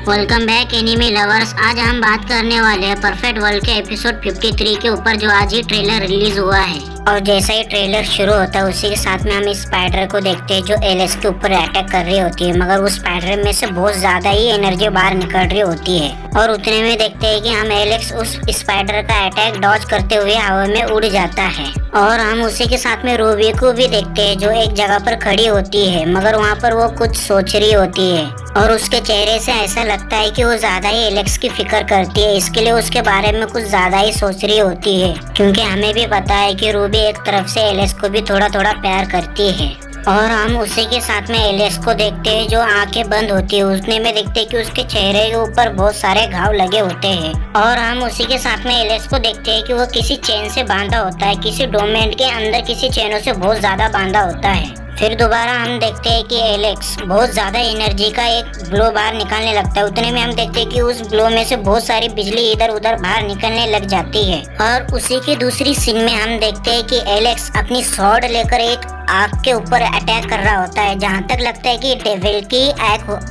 Welcome back enemy lovers. आज हम बात करने वाले हैं परफेक्ट वर्ल्ड के एपिसोड 53 के ऊपर, जो आज ही ट्रेलर रिलीज हुआ है। और जैसा ही ट्रेलर शुरू होता है उसी के साथ में हम इस स्पाइडर को देखते हैं जो एलेक्स के ऊपर अटैक कर रही होती है, मगर उस स्पाइडर में से बहुत ज्यादा ही एनर्जी बाहर निकल रही होती है। और उतने में देखते हैं कि हम एलेक्स उस स्पाइडर का अटैक डॉज करते हुए हवा में उड़ जाता है। और हम उसी के साथ में रूबी को भी देखते हैं जो एक जगह पर खड़ी होती है, मगर वहाँ पर वो कुछ सोच रही होती है और उसके चेहरे से ऐसा लगता है कि वो ज्यादा ही एलेक्स की फिक्र करती है। इसके लिए उसके बारे में कुछ ज्यादा ही सोच रही होती है, क्योंकि हमें भी पता है कि रूबी एक तरफ से एलेक्स को भी थोड़ा थोड़ा प्यार करती है। और हम उसी के साथ में एलेक्स को देखते हैं जो आंखें बंद होती है। उसने में देखते हैं कि उसके चेहरे के ऊपर बहुत सारे घाव लगे होते हैं। और हम उसी के साथ में एलेक्स को देखते हैं कि वो किसी चेन से बांधा होता है, किसी डोमेन के अंदर किसी चेनों से बहुत ज्यादा बांधा होता है। फिर दोबारा हम देखते हैं कि एलेक्स बहुत ज्यादा एनर्जी का एक ग्लो बाहर निकालने लगता है। उतने में हम देखते हैं कि उस ग्लो में से बहुत सारी बिजली इधर उधर बाहर निकलने लग जाती है। और उसी की दूसरी सीन में हम देखते हैं कि एलेक्स अपनी स्वॉर्ड लेकर एक आग के ऊपर अटैक कर रहा होता है, जहाँ तक लगता है कि डेविल की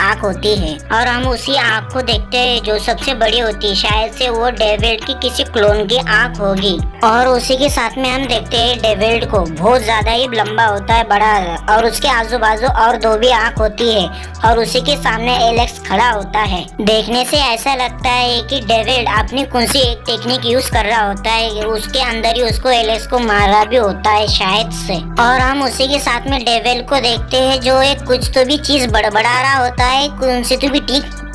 आग होती है। और हम उसी आग को देखते हैं जो सबसे बड़ी होती है, शायद से वो डेविल की किसी क्लोन की आग होगी। और उसी के साथ में हम देखते हैं डेविल को बहुत ज्यादा ही लंबा होता है, बड़ा, और उसके आजू बाजू और दो भी आंख होती है। और उसी के सामने एलेक्स खड़ा होता है। देखने से ऐसा लगता है कि डेविड अपनी कौन सी एक टेक्निक यूज कर रहा होता है, उसके अंदर ही उसको एलेक्स को मारा भी होता है शायद से। और हम उसी के साथ में डेविल को देखते हैं जो एक कुछ तो भी चीज बड़बड़ा रहा होता है, कौन सी तो भी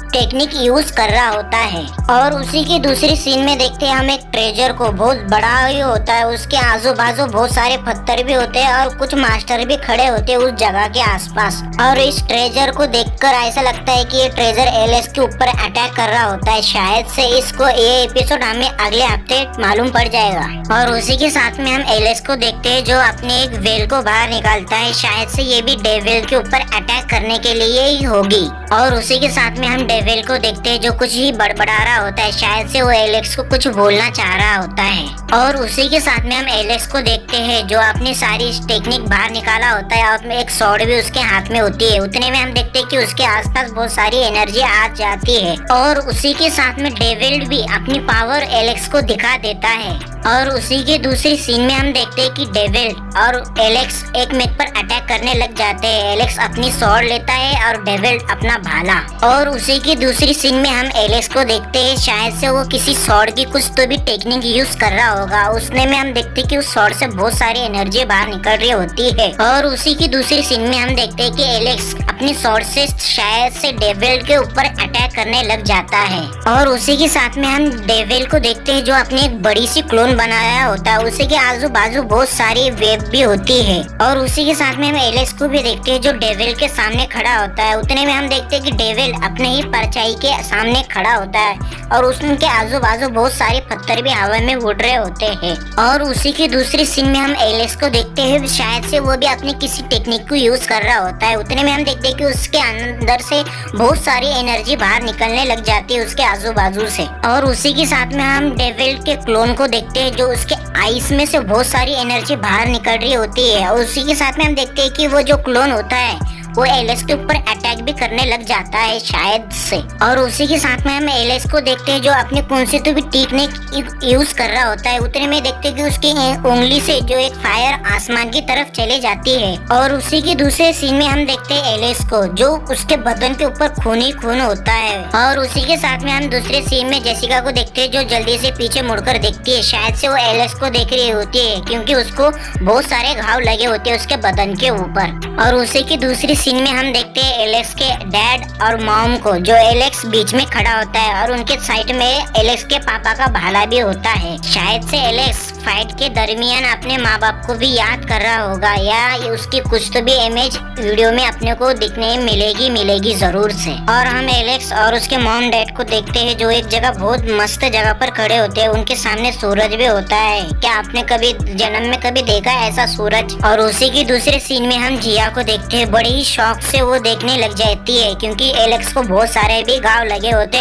टेक्निक यूज कर रहा होता है। और उसी की दूसरी सीन में देखते हैं हम एक ट्रेजर को, बहुत बड़ा ही होता है, उसके आजू बाजू बहुत सारे पत्थर भी होते हैं और कुछ मास्टर भी खड़े होते हैं उस जगह के आसपास। और इस ट्रेजर को देखकर ऐसा लगता है कि ये ट्रेजर एलेक्स के ऊपर अटैक कर रहा होता है। शायद से इसको ये एपिसोड हमें अगले हफ्ते मालूम पड़ जाएगा। और उसी के साथ में हम एलेक्स को देखते हैं जो अपने एक वेल को बाहर निकालता है, शायद से ये भी डेविल के ऊपर अटैक करने के लिए ही होगी। और उसी के साथ में हम डेविल को देखते हैं जो कुछ ही बड़बड़ा रहा होता है, शायद से वो एलेक्स को कुछ बोलना चाह रहा होता है। और उसी के साथ में हम एलेक्स को देखते हैं जो अपनी सारी टेक्निक बाहर निकाला होता है और एक स्वॉर्ड भी उसके हाथ में होती है। उतने में हम देखते हैं कि उसके आसपास बहुत सारी एनर्जी आ जाती है। और उसी के साथ में डेविल भी अपनी पावर एलेक्स को दिखा देता है। और उसी के दूसरी सीन में हम देखते हैं कि डेविल और एलेक्स एक मेक पर अटैक करने लग जाते हैं। एलेक्स अपनी स्वॉर्ड लेता है और डेविल अपना भाला। और उसी की दूसरी सीन में हम एलेक्स को देखते हैं, शायद से वो किसी स्वॉर्ड की कुछ तो भी टेक्निक यूज कर रहा होगा। उसने में हम देखते हैं कि उस स्वॉर्ड से बहुत सारी एनर्जी बाहर निकल रही होती है। और उसी की दूसरी सीन में हम देखते हैं कि एलेक्स अपनी स्वॉर्ड से शायद से डेविल के ऊपर अटैक करने लग जाता है। और उसी के साथ में हम डेविल को देखते हैं जो अपनी एक बड़ी सी क्लोन बनाया होता है, उसी के आजू बाजू बहुत सारी वेब भी होती है। और उसी के साथ में हम एलेक्स को भी देखते हैं जो डेविल के सामने खड़ा होता है। उतने में हम देखते हैं कि डेविल अपने ही परछाई के सामने खड़ा होता है और उनके आजू बाजू बहुत सारे पत्थर भी हवा में उड़ रहे होते हैं। और उसी की दूसरी सीन में हम एलेक्स को देखते हैं, शायद से वो भी अपनी किसी टेक्निक को यूज कर रहा होता है। उतने में हम देखते हैं कि उसके अंदर से बहुत सारी एनर्जी बाहर निकलने लग जाती है उसके आजू बाजू से। और उसी के साथ में हम डेविल के क्लोन को देखते हैं जो उसके आईज में से बहुत सारी एनर्जी बाहर निकल रही होती है। और उसी के साथ में हम देखते हैं कि वो जो क्लोन होता है वो एलेक्स के ऊपर अटैक भी करने लग जाता है शायद से। और उसी के साथ में हम एलेक्स को देखते हैं जो अपनी कौन सी तो भी टेक्निक यूज कर रहा होता है। उतने में देखते हैं कि उसकी उंगली से जो एक फायर आसमान की तरफ चले जाती है। और उसी के दूसरे सीन में हम देखते हैं एलेक्स को जो उसके बदन के ऊपर खून ही खून होता है। और उसी के साथ में हम दूसरे सीन में जेसिका को देखते हैं जो जल्दी से पीछे मुड़कर देखती है, शायद से वो एलेक्स को देख रही होती है क्योंकि उसको बहुत सारे घाव लगे होते हैं उसके बदन के ऊपर। और उसी की दूसरी सीन में हम देखते हैं एलेक्स के डैड और मॉम को, जो एलेक्स बीच में खड़ा होता है और उनके साइड में एलेक्स के पापा का भाला भी होता है। शायद से एलेक्स फाइट के दरमियान अपने माँ बाप को भी याद कर रहा होगा, या उसकी कुछ तो भी इमेज वीडियो में अपने को दिखने मिलेगी जरूर से। और हम एलेक्स और उसके मॉम डैड को देखते हैं जो एक जगह बहुत मस्त जगह पर खड़े होते हैं। उनके सामने सूरज भी होता है। क्या आपने कभी जन्म में कभी देखा है ऐसा सूरज? और उसी की दूसरे सीन में हम जिया को देखते हैं, बड़ी ही शौक से वो देखने लग जाती है क्योंकि एलेक्स को बहुत सारे भी घाव लगे होते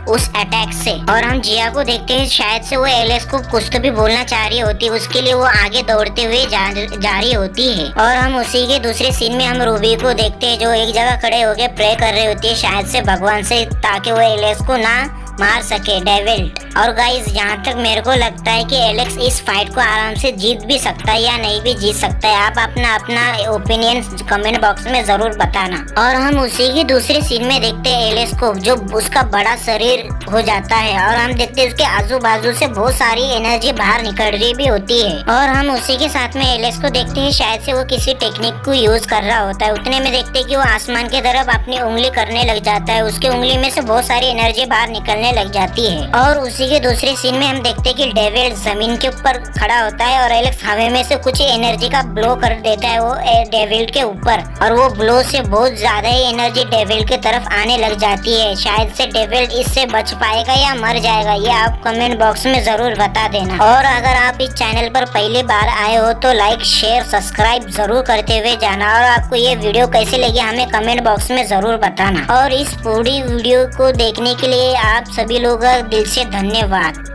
उस अटैक से। और हम जिया को देखते हैं, शायद से वो एलेक्स को कुछ तो भी बोलना चाह रही होती है, उसके लिए वो आगे दौड़ते हुए जा रही होती है। और हम उसी के दूसरे सीन में हम रूबी को देखते हैं जो एक जगह खड़े होकर प्रे कर रही होती है, शायद से भगवान से, ताकि वो एलेक्स को ना मार सके डेविल। और गाइस यहाँ तक मेरे को लगता है कि एलेक्स इस फाइट को आराम से जीत भी सकता है या नहीं भी जीत सकता है। आप अपना ओपिनियन कमेंट बॉक्स में जरूर बताना। और हम उसी की दूसरे सीन में देखते हैं एलेक्स को, जो उसका बड़ा शरीर हो जाता है और हम देखते हैं उसके आजू बाजू से बहुत सारी एनर्जी बाहर निकल रही भी होती है। और हम उसी के साथ में एलेक्स को देखते हैं, शायद से वो किसी टेक्निक को यूज कर रहा होता है। उतने में देखते हैं कि वो आसमान की तरफ अपनी उंगली करने लग जाता है, उसकी उंगली में से बहुत सारी एनर्जी बाहर निकलने लग जाती है। और उसी के दूसरे सीन में हम देखते हैं कि डेविल जमीन के ऊपर खड़ा होता है और एलेक्स हवा में से कुछ एनर्जी का ब्लो कर देता है वो डेविल के ऊपर, और वो ब्लो से बहुत ज्यादा ही एनर्जी डेविल की तरफ आने लग जाती है। शायद से डेविल इससे बच पाएगा या मर जाएगा, ये आप कमेंट बॉक्स में जरूर बता देना। और अगर आप इस चैनल पर पहली बार आए हो तो लाइक शेयर सब्सक्राइब जरूर करते हुए जाना। और आपको ये वीडियो कैसे लगी हमें कमेंट बॉक्स में जरूर बताना। और इस पूरी वीडियो को देखने के लिए आप सभी लोगों का दिल से धन्यवाद।